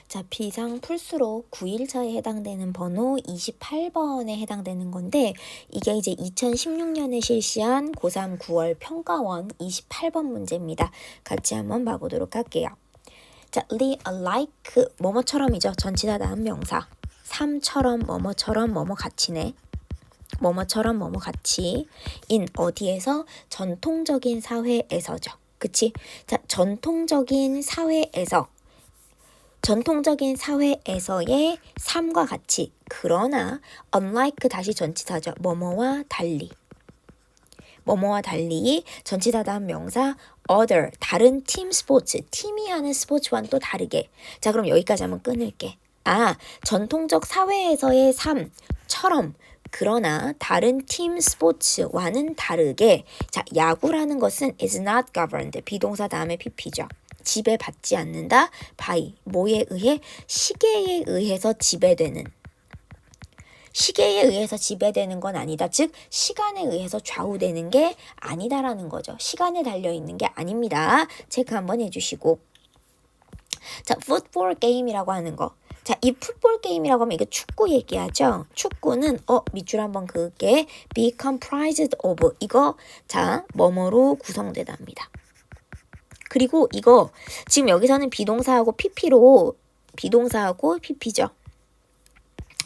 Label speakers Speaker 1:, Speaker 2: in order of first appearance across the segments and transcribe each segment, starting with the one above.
Speaker 1: 자, 비상 풀수록 9일차에 해당되는 번호 28번에 해당되는 건데 이게 이제 2016년에 실시한 고3 9월 평가원 28번 문제입니다. 같이 한번 봐보도록 할게요. 자, like 뭐뭐처럼이죠. 전치사 다음 명사. 3처럼 뭐뭐처럼 뭐뭐 같이네. 뭐뭐처럼 뭐뭐 같이. in 어디에서? 전통적인 사회에서죠. 그치? 자, 전통적인 사회에서의 삶과 같이. 그러나 unlike 다시 전치사죠. 뭐뭐와 달리. 전치사 다음 명사 other 다른 팀 스포츠. 팀이 하는 스포츠와는 또 다르게. 자, 그럼 여기까지 한번 끊을게. 전통적 사회에서의 삶처럼 그러나 다른 팀 스포츠와는 다르게. 자, 야구라는 것은 is not governed. 비동사 다음에 pp죠. 지배받지 않는다. by 뭐에 의해? 시계에 의해서 지배되는. 시계에 의해서 지배되는 건 아니다. 즉 시간에 의해서 좌우되는 게 아니다라는 거죠. 시간에 달려있는 게 아닙니다. 체크 한번 해주시고. 자, 풋볼 게임이라고 하는 거. 자, 이 풋볼 게임이라고 하면 이게 축구 얘기하죠. 축구는 밑줄 한번 그을게. be comprised of 이거 자 뭐뭐로 구성되답니다. 그리고 이거 지금 여기서는 비동사하고 pp로 비동사하고 pp죠.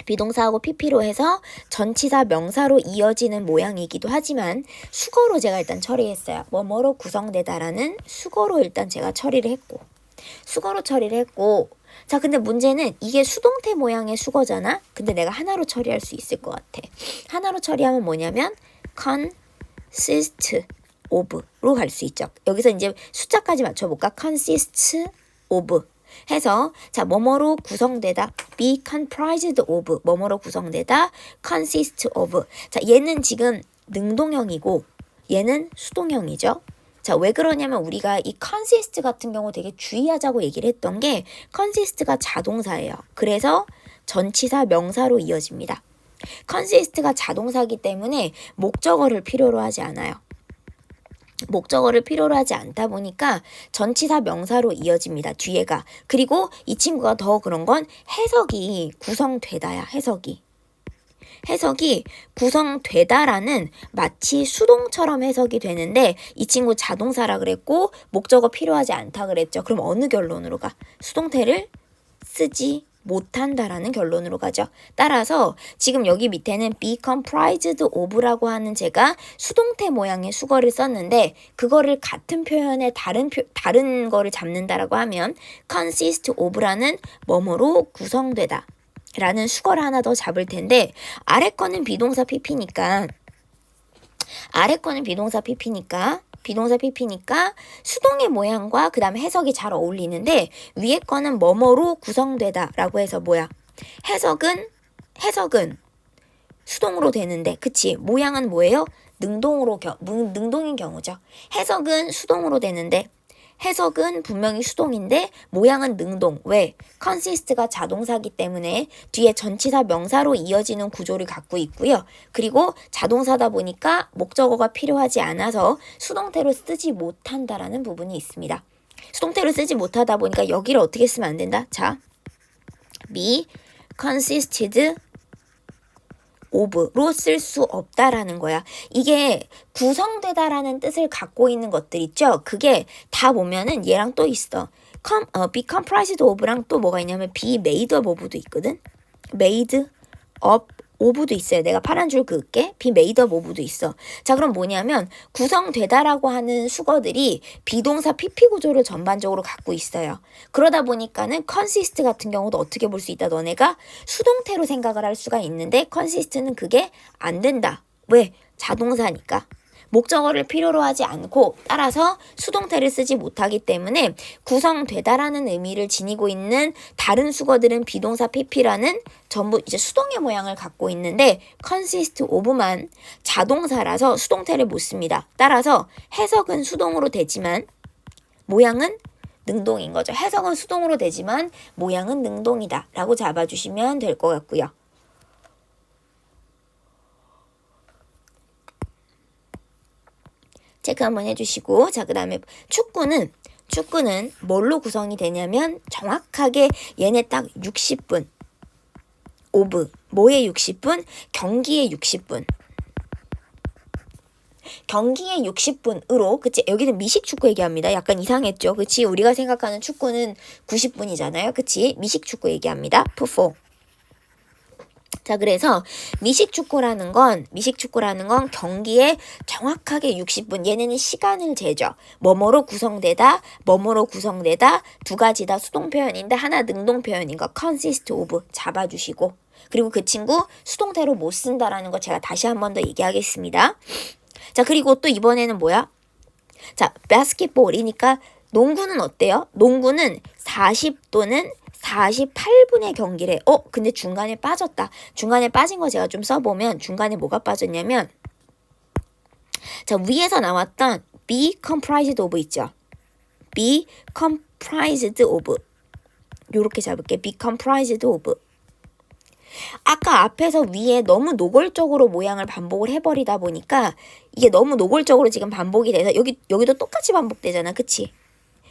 Speaker 1: 비동사하고 pp로 해서 전치사 명사로 이어지는 모양이기도 하지만 수거로 제가 일단 처리했어요. 뭐뭐로 구성되다라는 수거로 일단 제가 처리를 했고 자, 근데 문제는 이게 수동태 모양의 수거잖아. 근데 내가 하나로 처리할 수 있을 것 같아. 하나로 처리하면 뭐냐면 consist of로 갈 수 있죠. 여기서 이제 숫자까지 맞춰볼까? consist of 해서 자 뭐뭐로 구성되다 be comprised of 뭐뭐로 구성되다 consist of. 자, 얘는 지금 능동형이고 얘는 수동형이죠. 자, 왜 그러냐면 우리가 이 consist 같은 경우 되게 주의하자고 얘기를 했던 게 consist가 자동사예요. 그래서 전치사 명사로 이어집니다. consist가 자동사이기 때문에 목적어를 필요로 하지 않아요. 목적어를 필요로 하지 않다 보니까 전치사 명사로 이어집니다. 뒤에가. 그리고 이 친구가 더 그런 건 해석이 구성되다야. 해석이 구성되다라는 마치 수동처럼 해석이 되는데 이 친구 자동사라 그랬고 목적어 필요하지 않다 그랬죠. 그럼 어느 결론으로 가? 수동태를 쓰지 못한다라는 결론으로 가죠. 따라서 지금 여기 밑에는 be comprised of라고 하는 제가 수동태 모양의 수거를 썼는데 그거를 같은 표현에 다른 거를 잡는다라고 하면 consist of라는 뭐뭐로 구성되다 라는 수거를 하나 더 잡을 텐데 아래 거는 비동사 pp니까 수동의 모양과 그 다음에 해석이 잘 어울리는데 위에 거는 뭐뭐로 구성되다 라고 해서 뭐야? 해석은 수동으로 되는데 그치? 모양은 뭐예요? 능동인 경우죠. 해석은 수동으로 되는데 해석은 분명히 수동인데 모양은 능동. 왜? consist가 자동사기 때문에 뒤에 전치사 명사로 이어지는 구조를 갖고 있고요. 그리고 자동사다 보니까 목적어가 필요하지 않아서 수동태로 쓰지 못한다라는 부분이 있습니다. 수동태로 쓰지 못하다 보니까 여기를 어떻게 쓰면 안 된다? 자, be consisted of로 쓸 수 없다라는 거야. 이게 구성되다라는 뜻을 갖고 있는 것들 있죠? 그게 다 보면은 얘랑 또 있어. be comprised of랑 또 뭐가 있냐면 be made up of도 있거든? made up of도 있어요. 내가 파란 줄 그을게. be made up of도 있어. 자, 그럼 뭐냐면 구성되다라고 하는 수거들이 비동사 pp 구조를 전반적으로 갖고 있어요. 그러다 보니까는 consist 같은 경우도 어떻게 볼 수 있다. 너네가 수동태로 생각을 할 수가 있는데 consist는 그게 안 된다. 왜? 자동사니까. 목적어를 필요로 하지 않고 따라서 수동태를 쓰지 못하기 때문에 구성되다라는 의미를 지니고 있는 다른 수거들은 비동사 pp라는 전부 이제 수동의 모양을 갖고 있는데 consist of만 자동사라서 수동태를 못 씁니다. 따라서 해석은 수동으로 되지만 모양은 능동인 거죠. 해석은 수동으로 되지만 모양은 능동이다 라고 잡아주시면 될 것 같고요. 체크 한번 해주시고 자, 그 다음에 축구는 축구는 뭘로 구성이 되냐면 정확하게 얘네 딱 60분. 오브. 뭐의 60분? 경기의 60분. 경기의 60분으로, 그치? 여기는 미식축구 얘기합니다. 약간 이상했죠? 그치? 우리가 생각하는 축구는 90분이잖아요. 그치? 미식축구 얘기합니다. 푸포. 자, 그래서 미식축구라는 건 경기에 정확하게 60분. 얘네는 시간을 재죠. 뭐뭐로 구성되다, 두 가지 다 수동 표현인데 하나 능동 표현인 거. consist of 잡아주시고. 그리고 그 친구 수동태로 못 쓴다라는 거 제가 다시 한 번 더 얘기하겠습니다. 자, 그리고 또 이번에는 뭐야? 자, 바스켓볼이니까 농구는 어때요? 농구는 40 또는 48분의 경기래. 근데 중간에 빠졌다. 중간에 빠진 거 제가 좀 써보면 중간에 뭐가 빠졌냐면, 자, 위에서 나왔던 be comprised of 있죠? be comprised of. 요렇게 잡을게. be comprised of. 아까 앞에서 위에 너무 노골적으로 모양을 반복을 해버리다 보니까 이게 너무 노골적으로 지금 반복이 돼서 여기도 똑같이 반복되잖아. 그치?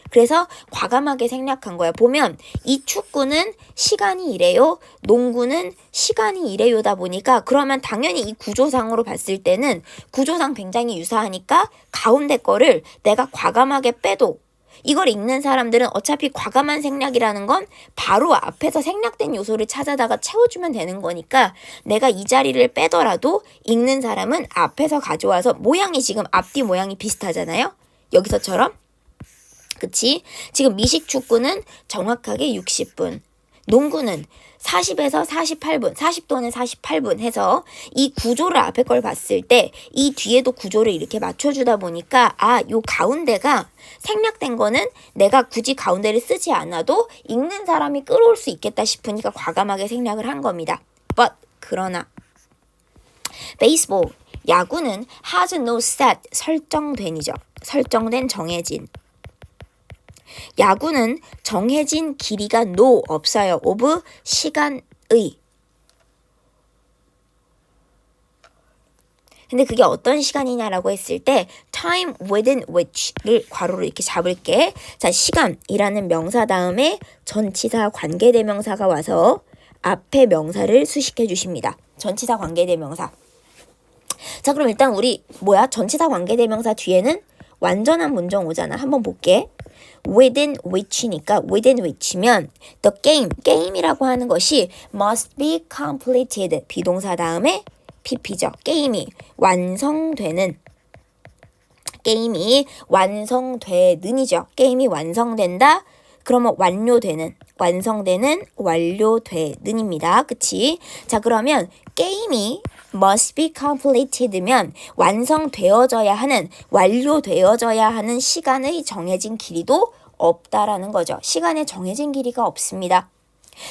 Speaker 1: 그래서 과감하게 생략한 거야. 보면 이 축구는 시간이 이래요. 농구는 시간이 이래요다 보니까 그러면 당연히 이 구조상으로 봤을 때는 구조상 굉장히 유사하니까 가운데 거를 내가 과감하게 빼도 이걸 읽는 사람들은 어차피 과감한 생략이라는 건 바로 앞에서 생략된 요소를 찾아다가 채워주면 되는 거니까 내가 이 자리를 빼더라도 읽는 사람은 앞에서 가져와서 모양이 지금 앞뒤 모양이 비슷하잖아요. 여기서처럼. 그치? 지금 미식축구는 정확하게 60분. 농구는 40에서 48분, 40 또는 48분 해서 이 구조를 앞에 걸 봤을 때 이 뒤에도 구조를 이렇게 맞춰주다 보니까 요 가운데가 생략된 거는 내가 굳이 가운데를 쓰지 않아도 읽는 사람이 끌어올 수 있겠다 싶으니까 과감하게 생략을 한 겁니다. But 그러나 베이스볼, 야구는 has no set, 설정된이죠. 설정된 정해진. 야구는 정해진 길이가 no 없어요. of 시간의. 근데 그게 어떤 시간이냐라고 했을 때 time within which를 괄호로 이렇게 잡을게. 자, 시간이라는 명사 다음에 전치사 관계대명사가 와서 앞에 명사를 수식해 주십니다. 전치사 관계대명사. 자, 그럼 일단 우리 전치사 관계대명사 뒤에는 완전한 문정 오잖아. 한번 볼게. within which니까 within which면 the game, 게임이라고 하는 것이 must be completed, 비동사 다음에 pp죠. 게임이 완성되는이죠. 게임이 완성된다. 그러면 완료되는입니다. 그치? 자, 그러면 게임이 must be completed면 완료되어져야 하는 시간의 정해진 길이도 없다라는 거죠. 시간에 정해진 길이가 없습니다.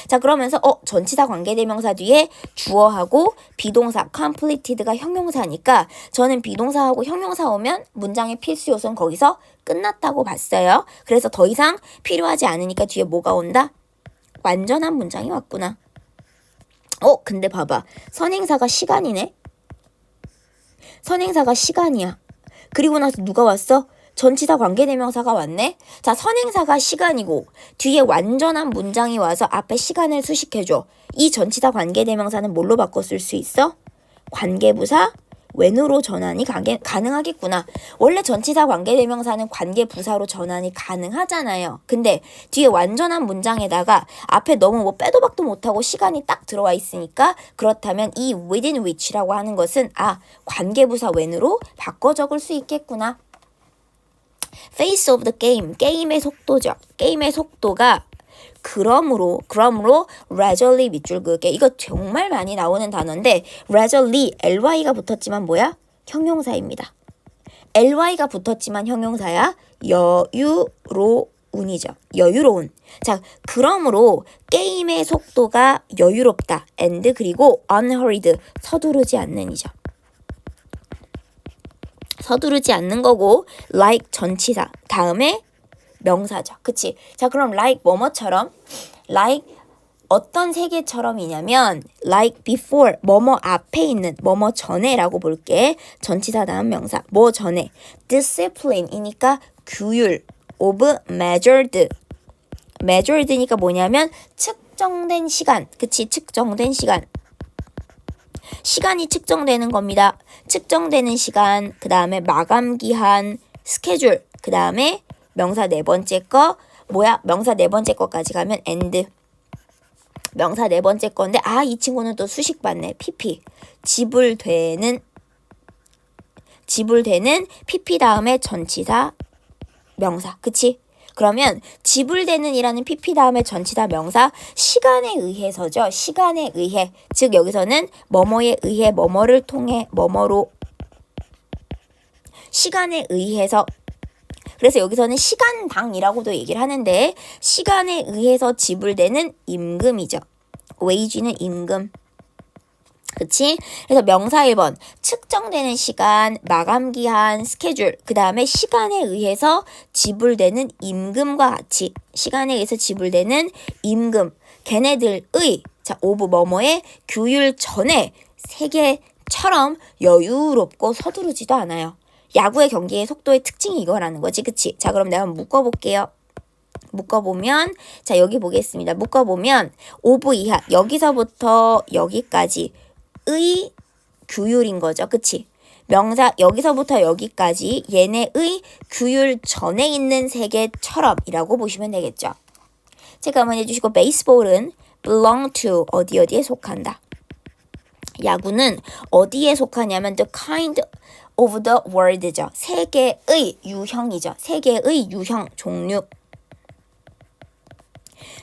Speaker 1: 자, 그러면서 전치사 관계대명사 뒤에 주어하고 비동사 completed가 형용사니까 저는 비동사하고 형용사 오면 문장의 필수 요소는 거기서 끝났다고 봤어요. 그래서 더 이상 필요하지 않으니까 뒤에 뭐가 온다? 완전한 문장이 왔구나. 근데 봐봐. 선행사가 시간이네. 선행사가 시간이야. 그리고 나서 누가 왔어? 전치사 관계대명사가 왔네. 자, 선행사가 시간이고 뒤에 완전한 문장이 와서 앞에 시간을 수식해줘. 이 전치사 관계대명사는 뭘로 바꿔 쓸 수 있어? 관계부사 when으로 전환이 가능하겠구나. 원래 전치사 관계대명사는 관계부사로 전환이 가능하잖아요. 근데 뒤에 완전한 문장에다가 앞에 너무 빼도 박도 못하고 시간이 딱 들어와 있으니까 그렇다면 이 within which라고 하는 것은 관계부사 when으로 바꿔 적을 수 있겠구나. Face of the game, 게임의 속도죠. 게임의 속도가 그러므로 gradually 밑줄 그을게. 이거 정말 많이 나오는 단어인데 gradually, ly가 붙었지만 뭐야? 형용사입니다. ly가 붙었지만 형용사야. 여유로운이죠. 여유로운. 자, 그러므로 게임의 속도가 여유롭다. and 그리고 unhurried, 서두르지 않는이죠. 서두르지 않는 거고 like 전치사 다음에 명사죠. 그치? 자, 그럼 like 뭐뭐처럼 like 어떤 세계처럼이냐면 like before 뭐뭐 앞에 있는 뭐뭐 전에라고 볼게. 전치사 다음 명사 뭐 전에 discipline이니까 규율 of measured. measured니까 뭐냐면 측정된 시간. 그치? 측정된 시간. 시간이 측정되는 겁니다. 측정되는 시간, 그 다음에 마감 기한, 스케줄, 그 다음에 명사 네 번째 거, 뭐야? 명사 네 번째 거까지 가면 and. 명사 네 번째 건데, 이 친구는 또 수식 받네. PP. 지불되는 PP 다음에 전치사, 명사. 그치? 그러면 지불되는 이라는 PP 다음에 전치사 명사 시간에 의해서죠. 시간에 의해. 즉 여기서는 뭐뭐에 의해 뭐뭐를 통해 뭐뭐로 시간에 의해서. 그래서 여기서는 시간당이라고도 얘기를 하는데 시간에 의해서 지불되는 임금이죠. wage는 임금. 그치? 그래서 명사 1번 측정되는 시간, 마감기한, 스케줄, 그 다음에 시간에 의해서 지불되는 임금과 같이 시간에 의해서 지불되는 임금, 걔네들의 오브 뭐뭐의 규율 전에 세계처럼 여유롭고 서두르지도 않아요. 야구의 경기의 속도의 특징이 이거라는 거지. 그치? 자, 그럼 내가 한번 묶어볼게요. 묶어보면 자 여기 보겠습니다. 묶어보면 오브 이하 여기서부터 여기까지 의 규율인 거죠. 그치? 명사 여기서부터 여기까지 얘네의 규율 전에 있는 세계처럼 이라고 보시면 되겠죠. 체크 한번 해주시고 베이스볼은 belong to 어디에 속한다. 야구는 어디에 속하냐면 the kind of the world죠. 세계의 유형이죠. 세계의 유형 종류.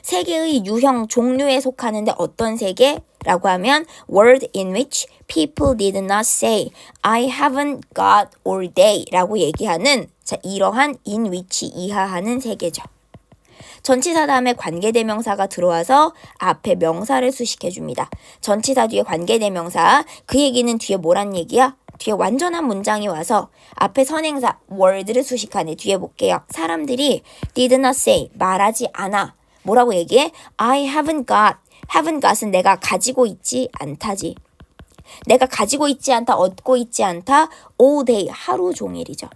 Speaker 1: 세계의 유형 종류에 속하는데 어떤 세계라고 하면 world in which people did not say I haven't got all day 라고 얘기하는 자 이러한 in which 이하하는 세계죠. 전치사 다음에 관계대명사가 들어와서 앞에 명사를 수식해줍니다. 전치사 뒤에 관계대명사 그 얘기는 뒤에 뭐란 얘기야? 뒤에 완전한 문장이 와서 앞에 선행사 word를 수식하네. 뒤에 볼게요. 사람들이 did not say 말하지 않아. 뭐라고 얘기해? I haven't got. haven't got은 내가 가지고 있지 않다지. 내가 가지고 있지 않다, 얻고 있지 않다, all day, 하루 종일이죠.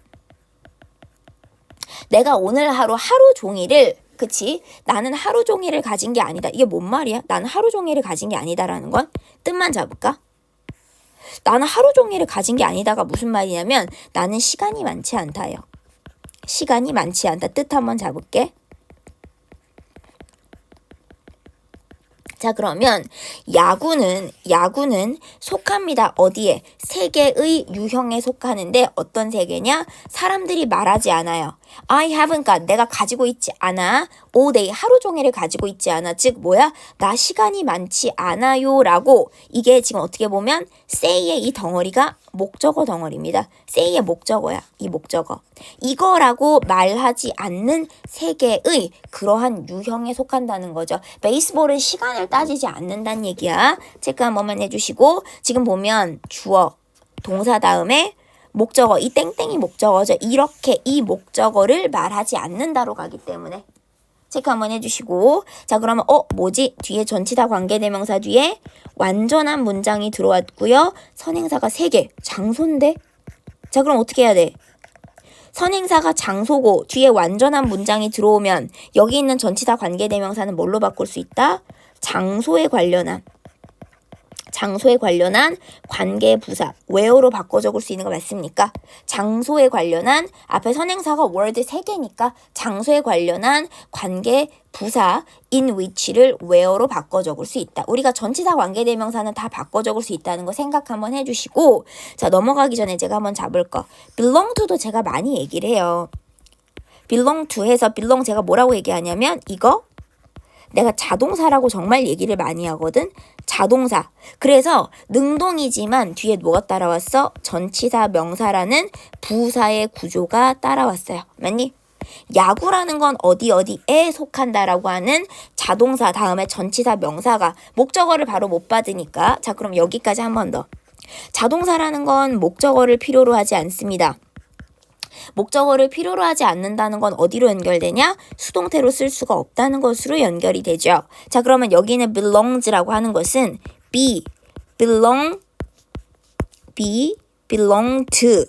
Speaker 1: 내가 오늘 하루 종일을, 그치? 나는 하루 종일을 가진 게 아니다. 이게 뭔 말이야? 나는 하루 종일을 가진 게 아니다라는 건 뜻만 잡을까? 나는 하루 종일을 가진 게 아니다가 무슨 말이냐면 나는 시간이 많지 않다요. 시간이 많지 않다. 뜻 한번 잡을게. 자 그러면 야구는 속합니다. 어디에? 세계의 유형에 속하는데 어떤 세계냐? 사람들이 말하지 않아요. I haven't got. 내가 가지고 있지 않아. all day. 하루 종일을 가지고 있지 않아. 즉 뭐야? 나 시간이 많지 않아요 라고 이게 지금 어떻게 보면 say의 이 덩어리가 목적어 덩어리입니다. say의 목적어야. 이 목적어. 이거라고 말하지 않는 세계의 그러한 유형에 속한다는 거죠. 베이스볼은 시간을 따지지 않는다는 얘기야. 체크 한 번만 해주시고 지금 보면 주어, 동사 다음에 목적어, 이 땡땡이 목적어죠. 이렇게 이 목적어를 말하지 않는다로 가기 때문에 체크 한번 해주시고 자 그러면 뭐지? 뒤에 전치사 관계대명사 뒤에 완전한 문장이 들어왔고요. 선행사가 3개. 장소인데? 자 그럼 어떻게 해야 돼? 선행사가 장소고 뒤에 완전한 문장이 들어오면 여기 있는 전치사 관계대명사는 뭘로 바꿀 수 있다? 장소에 관련한 관계부사 where로 바꿔 적을 수 있는 거 맞습니까? 장소에 관련한 앞에 선행사가 word 3개니까 장소에 관련한 관계부사 in which를 where로 바꿔 적을 수 있다. 우리가 전치사 관계대명사는 다 바꿔 적을 수 있다는 거 생각 한번 해주시고 자 넘어가기 전에 제가 한번 잡을 거 belong to도 제가 많이 얘기를 해요. belong to 해서 belong 제가 뭐라고 얘기하냐면 이거 내가 자동사라고 정말 얘기를 많이 하거든. 자동사. 그래서 능동이지만 뒤에 뭐가 따라왔어? 전치사 명사라는 부사의 구조가 따라왔어요. 맞니? 야구라는 건 어디에 속한다라고 하는 자동사 다음에 전치사 명사가 목적어를 바로 못 받으니까 자 그럼 여기까지 한 번 더. 자동사라는 건 목적어를 필요로 하지 않습니다. 목적어를 필요로 하지 않는다는 건 어디로 연결되냐? 수동태로 쓸 수가 없다는 것으로 연결이 되죠. 자 그러면 여기는 belongs라고 하는 것은 belong to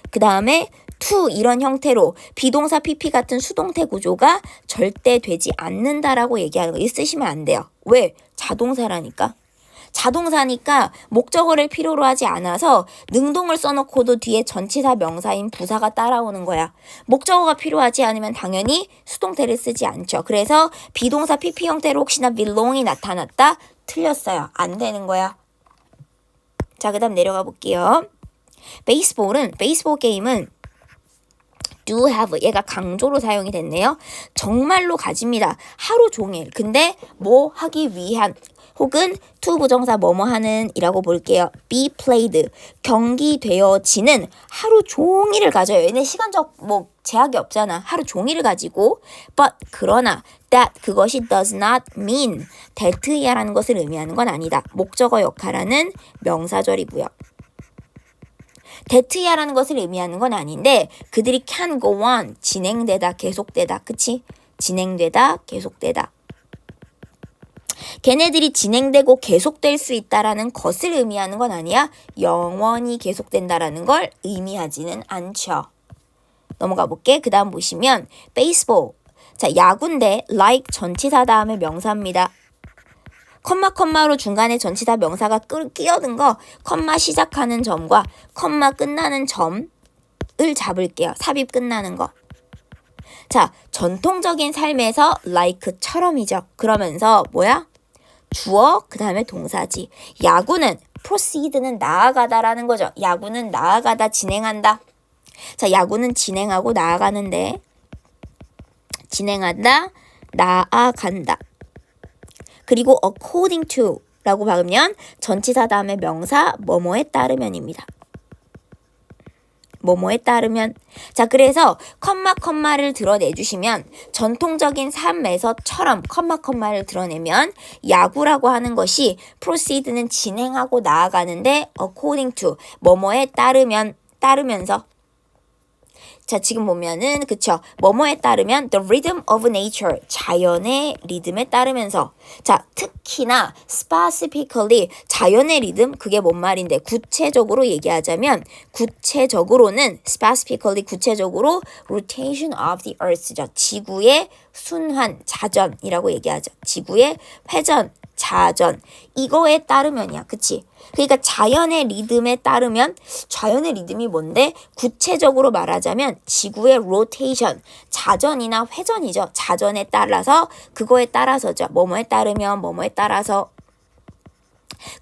Speaker 1: 그 다음에 to 이런 형태로 비동사 PP 같은 수동태 구조가 절대 되지 않는다라고 얘기하는 거. 이 쓰시면 안 돼요. 왜? 자동사라니까. 자동사니까 목적어를 필요로 하지 않아서 능동을 써놓고도 뒤에 전치사 명사인 부사가 따라오는 거야. 목적어가 필요하지 않으면 당연히 수동태를 쓰지 않죠. 그래서 비동사 PP 형태로 혹시나 belong이 나타났다? 틀렸어요. 안 되는 거야. 자, 그 다음 내려가 볼게요. 베이스볼 게임은 do have 얘가 강조로 사용이 됐네요. 정말로 가집니다. 하루 종일. 근데 뭐 하기 위한 혹은 to 부정사 뭐뭐 하는 이라고 볼게요. be played 경기되어지는 하루 종일을 가져요. 얘네 시간적 뭐 제약이 없잖아. 하루 종일을 가지고 but 그러나 that 그것이 does not mean that이라는 것을 의미하는 건 아니다. 목적어 역할하는 명사절이고요. that야라는 것을 의미하는 건 아닌데 그들이 can go on 진행되다 계속되다 그치? 진행되다 계속되다 걔네들이 진행되고 계속될 수 있다라는 것을 의미하는 건 아니야. 영원히 계속된다라는 걸 의미하지는 않죠. 넘어가 볼게. 그 다음 보시면 baseball 자 야구인데 like 전치사 다음에 명사입니다. 컴마로 중간에 전치사 명사가 끼어든 거 컴마 시작하는 점과 컴마 끝나는 점을 잡을게요. 삽입 끝나는 거. 자, 전통적인 삶에서 like처럼이죠. 그러면서 뭐야? 주어 그 다음에 동사지. 야구는 proceed는 나아가다라는 거죠. 야구는 나아가다 진행한다. 자, 야구는 진행하고 나아가는데 진행한다 나아간다. 그리고 according to 라고 박으면 전치사 다음에 명사 뭐뭐에 따르면입니다. 뭐뭐에 따르면 자 그래서 컴마를 드러내주시면 전통적인 삶에서처럼 컴마를 드러내면 야구라고 하는 것이 proceed는 진행하고 나아가는데 according to 뭐뭐에 따르면서 자 지금 보면은 그쵸 뭐뭐에 따르면 the rhythm of nature 자연의 리듬에 따르면서 자 특히나 specifically 자연의 리듬 그게 뭔 말인데 구체적으로 얘기하자면 구체적으로는 specifically 구체적으로 rotation of the earth죠 지구의 순환 자전이라고 얘기하죠 지구의 회전 자전 이거에 따르면이야 그치 그러니까 자연의 리듬에 따르면 자연의 리듬이 뭔데 구체적으로 말하자면 지구의 로테이션 자전이나 회전이죠 자전에 따라서 그거에 따라서죠 뭐뭐에 따르면 뭐뭐에 따라서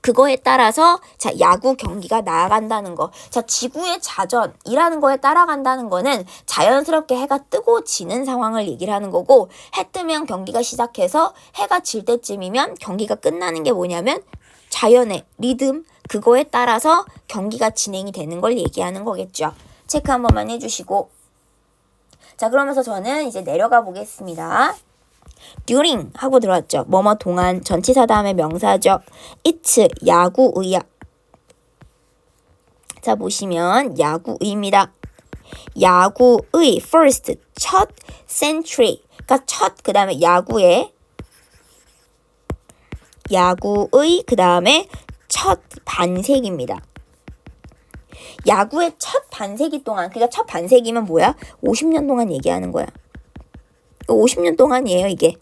Speaker 1: 그거에 따라서 자 야구 경기가 나아간다는 거. 자 지구의 자전이라는 거에 따라간다는 거는 자연스럽게 해가 뜨고 지는 상황을 얘기를 하는 거고 해 뜨면 경기가 시작해서 해가 질 때쯤이면 경기가 끝나는 게 뭐냐면 자연의 리듬 그거에 따라서 경기가 진행이 되는 걸 얘기하는 거겠죠. 체크 한 번만 해주시고 자 그러면서 저는 이제 내려가 보겠습니다. during 하고 들어왔죠. 뭐뭐 동안 전치사 다음에 명사죠. it's 야구의야. 자 보시면 야구의입니다. 야구의 first 첫 century 그러니까 첫 그 다음에 야구의 그 다음에 첫 반세기입니다. 야구의 첫 반세기 동안 그러니까 첫 반세기면 뭐야? 50년 동안 얘기하는 거야. 50년 동안이에요 이게.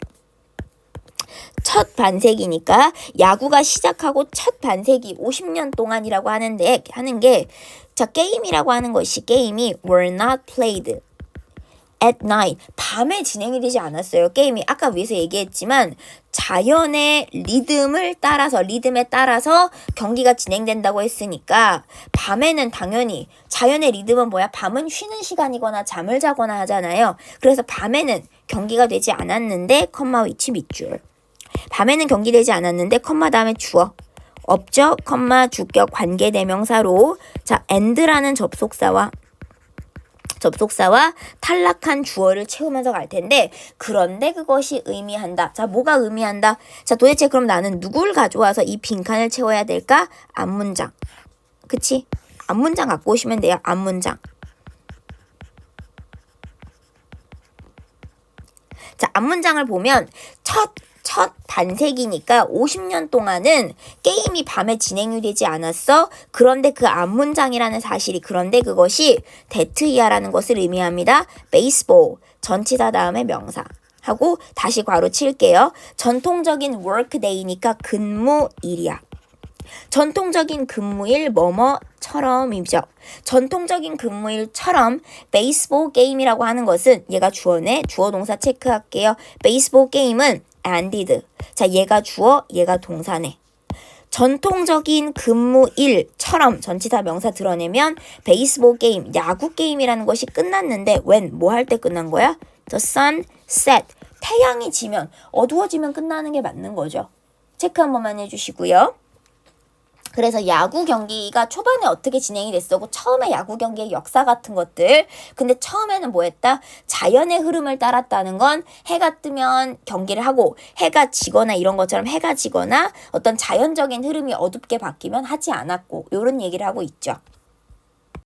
Speaker 1: 첫 반세기니까 야구가 시작하고 첫 반세기 50년 동안이라고 하는 게 자 게임이라고 하는 것이 게임이 were not played at night 밤에 진행이 되지 않았어요. 게임이 아까 위에서 얘기했지만 자연의 리듬에 따라서 경기가 진행된다고 했으니까 밤에는 당연히 자연의 리듬은 뭐야? 밤은 쉬는 시간이거나 잠을 자거나 하잖아요. 그래서 밤에는 경기가 되지 않았는데 컴마 위치 밑줄 밤에는 경기되지 않았는데 컴마 다음에 주어 없죠? 컴마 주격 관계대명사로 자 and라는 접속사와 탈락한 주어를 채우면서 갈 텐데 그런데 그것이 의미한다. 자 뭐가 의미한다? 자 도대체 그럼 나는 누굴 가져와서 이 빈칸을 채워야 될까? 앞문장 그치? 앞문장 갖고 오시면 돼요. 앞문장 자 앞문장을 보면 첫 첫 반세기니까 50년 동안은 게임이 밤에 진행이 되지 않았어. 그런데 그 앞문장이라는 사실이 그런데 그것이 데트이아라는 것을 의미합니다. 베이스볼 전치사 다음에 명사 하고 다시 괄호 칠게요. 전통적인 workday니까 근무일이야. 전통적인 근무일 뭐뭐처럼이죠. 전통적인 근무일처럼 베이스볼 게임이라고 하는 것은 얘가 주어네. 주어 동사 체크할게요. 베이스볼 게임은 ended. 자, 얘가 주어, 얘가 동사네. 전통적인 근무일처럼 전치사 명사 드러내면 베이스볼 게임, 야구 게임이라는 것이 끝났는데 when 뭐 할 때 끝난 거야? The sun set. 태양이 지면, 어두워지면 끝나는 게 맞는 거죠. 체크 한 번만 해주시고요. 그래서 야구 경기가 초반에 어떻게 진행이 됐었고 처음에 야구 경기의 역사 같은 것들 근데 처음에는 뭐 했다? 자연의 흐름을 따랐다는 건 해가 뜨면 경기를 하고 해가 지거나 이런 것처럼 해가 지거나 어떤 자연적인 흐름이 어둡게 바뀌면 하지 않았고 이런 얘기를 하고 있죠.